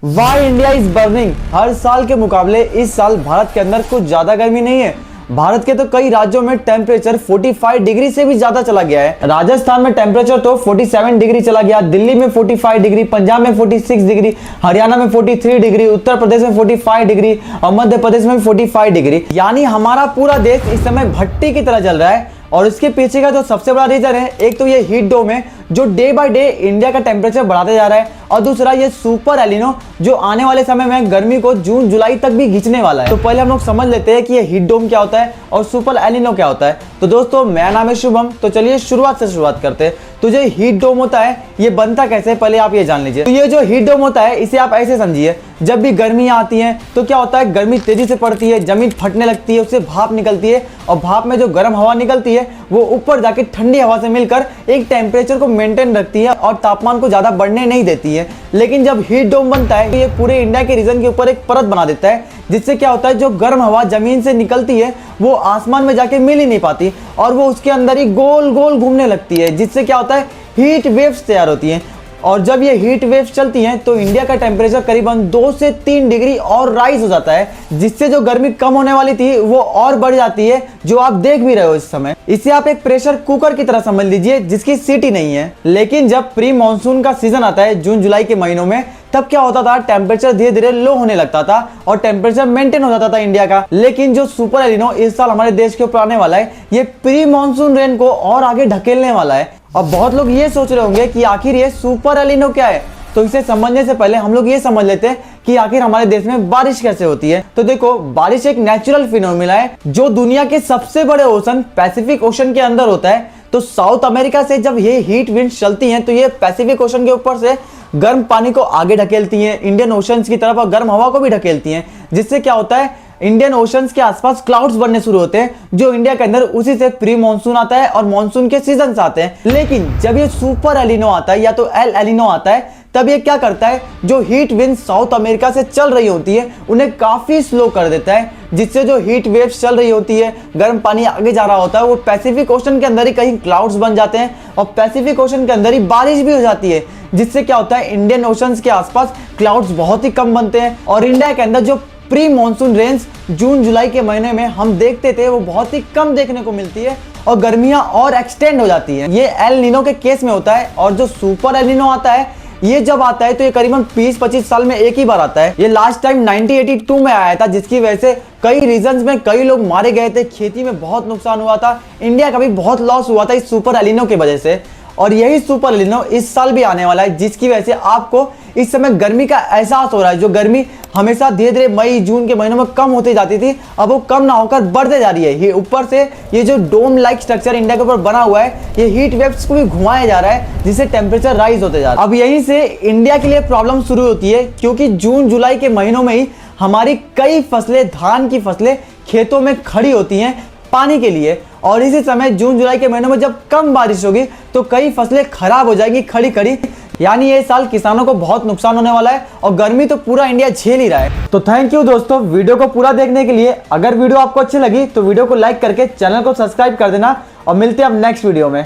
Y India is burning. हर साल के मुकाबले इस साल भारत के अंदर कुछ ज्यादा गर्मी नहीं है। भारत के तो कई राज्यों में टेम्परेचर 45 डिग्री से भी ज्यादा चला गया है। राजस्थान में टेम्परेचर तो 47 डिग्री चला गया, दिल्ली में 45 डिग्री, पंजाब में 46 डिग्री, हरियाणा में 43 डिग्री, उत्तर प्रदेश में 45 डिग्री और मध्य प्रदेश में 45 डिग्री। यानी हमारा पूरा देश इस समय भट्टी की तरह जल रहा है। और इसके पीछे का जो सबसे बड़ा रीजन है, एक तो ये हीट डोम है जो डे बाय डे इंडिया का टेम्परेचर बढ़ाते जा रहा है, और दूसरा ये सुपर एलिनो जो आने वाले समय में गर्मी को जून जुलाई तक भी खींचने वाला है। तो पहले हम लोग समझ लेते हैं कि ये हीट डोम क्या होता है और सुपर एलिनो क्या होता है। तो दोस्तों, मेरा नाम है शुभम। तो चलिए शुरुआत करते हैं। तो जो हीट डोम होता है ये बनता कैसे, पहले आप ये जान लीजिए। तो ये जो हीट डोम होता है इसे आप ऐसे समझिए, जब भी गर्मियां आती हैं तो क्या होता है, गर्मी तेजी से पड़ती है, जमीन फटने लगती है, उससे भाप निकलती है, और भाप में जो गर्म हवा निकलती है वो ऊपर जाके ठंडी हवा से मिलकर एक टेम्परेचर को मेंटेन रखती है और तापमान को ज्यादा बढ़ने नहीं देती है। लेकिन जब हीट डोम बनता है तो ये पूरे इंडिया के रीजन के ऊपर एक परत बना देता है, जिससे क्या होता है, जो गर्म हवा जमीन से निकलती है वो आसमान में जाके मिल ही नहीं पाती और वो उसके अंदर ही गोल गोल घूमने लगती है, जिससे क्या होता है, हीट वेव्स तैयार होती हैं। और जब ये हीट वेव्स चलती हैं तो इंडिया का टेम्परेचर करीबन 2 से 3 डिग्री और राइज हो जाता है, जिससे जो गर्मी कम होने वाली थी वो और बढ़ जाती है, जो आप देख भी रहे हो इस समय। इसे आप एक प्रेशर कुकर की तरह समझ लीजिए जिसकी सीट ही नहीं है। लेकिन जब प्री मानसून का सीजन आता है जून जुलाई के महीनों में, तब क्या होता था, टेम्परेचर धीरे धीरे लो होने लगता था और टेम्परेचर मेंटेन हो जाता था इंडिया का। लेकिन जो सुपर एलिनो इस साल हमारे देश के ऊपर आने वाला है, ये प्री मानसून रेन को और आगे ढकेलने वाला है। अब बहुत लोग ये सोच रहे होंगे कि आखिर ये सुपर एलिनो क्या है। तो इसे समझने से पहले हम लोग ये समझ लेते हैं कि आखिर हमारे देश में बारिश कैसे होती है। तो देखो, बारिश एक नेचुरल फिनोमिना है जो दुनिया के सबसे बड़े ओशन पैसिफिक ओशन के अंदर होता है। तो साउथ अमेरिका से जब ये हीट विंड चलती हैं तो ये पैसिफिक ओशन के ऊपर से गर्म पानी को आगे ढकेलती हैं इंडियन ओशंस की तरफ और गर्म हवा को भी ढकेलती हैं, जिससे क्या होता है, इंडियन ओशंस के आसपास क्लाउड्स बनने शुरू होते हैं जो इंडिया के अंदर उसी से प्री मानसून आता है और मानसून के सीजन्स आते हैं। लेकिन जब ये सुपर एलिनो आता है या तो एल एलिनो आता है, तब ये क्या करता है, जो हीट विंड साउथ अमेरिका से चल रही होती है उन्हें काफी स्लो कर देता है, जिससे जो हीट वेव्स चल रही होती है, गर्म पानी आगे जा रहा होता है, वो पैसिफिक ओशन के अंदर ही कहीं क्लाउड्स बन जाते हैं और पैसिफिक ओशन के अंदर ही बारिश भी हो जाती है, जिससे क्या होता है, इंडियन ओशंस के आसपास क्लाउड्स बहुत ही कम बनते हैं और इंडिया के अंदर जो प्री मानसून रेन्स जून जुलाई के महीने में हम देखते थे वो बहुत ही कम देखने को मिलती है और गर्मियां और एक्सटेंड हो जाती है। ये एल नीनो के केस में होता है। और जो सुपर एल नीनो आता है, ये जब आता है तो ये करीबन 20-25 साल में एक ही बार आता है। ये लास्ट टाइम 1982 में आया था, जिसकी वजह से कई रीजन्स में कई लोग मारे गए थे, खेती में बहुत नुकसान हुआ था, इंडिया का भी बहुत लॉस हुआ था इस सुपर एलिनो की वजह से। और यही सुपर एलिनो इस साल भी आने वाला है, जिसकी वजह से आपको इस समय गर्मी का एहसास हो रहा है। जो गर्मी हमेशा धीरे धीरे मई जून के महीनों में कम होती जाती थी, अब वो कम ना होकर बढ़ते जा रही है। ये ऊपर से ये जो डोम लाइक स्ट्रक्चर इंडिया के ऊपर बना हुआ है, ये हीट वेव्स को भी घुमाया जा रहा है, जिससे टेम्परेचर राइज होते जा रहा है। अब यहीं से इंडिया के लिए प्रॉब्लम शुरू होती है, क्योंकि जून जुलाई के महीनों में ही हमारी कई फसलें, धान की फसलें खेतों में खड़ी होती हैं पानी के लिए। और इसी समय जून जुलाई के महीनों में जब कम बारिश होगी तो कई फसलें खराब हो जाएगी खड़ी खड़ी। यानी ये साल किसानों को बहुत नुकसान होने वाला है और गर्मी तो पूरा इंडिया झेल ही रहा है। तो थैंक यू दोस्तों वीडियो को पूरा देखने के लिए। अगर वीडियो आपको अच्छी लगी तो वीडियो को लाइक करके चैनल को सब्सक्राइब कर देना और मिलते हैं अब नेक्स्ट वीडियो में।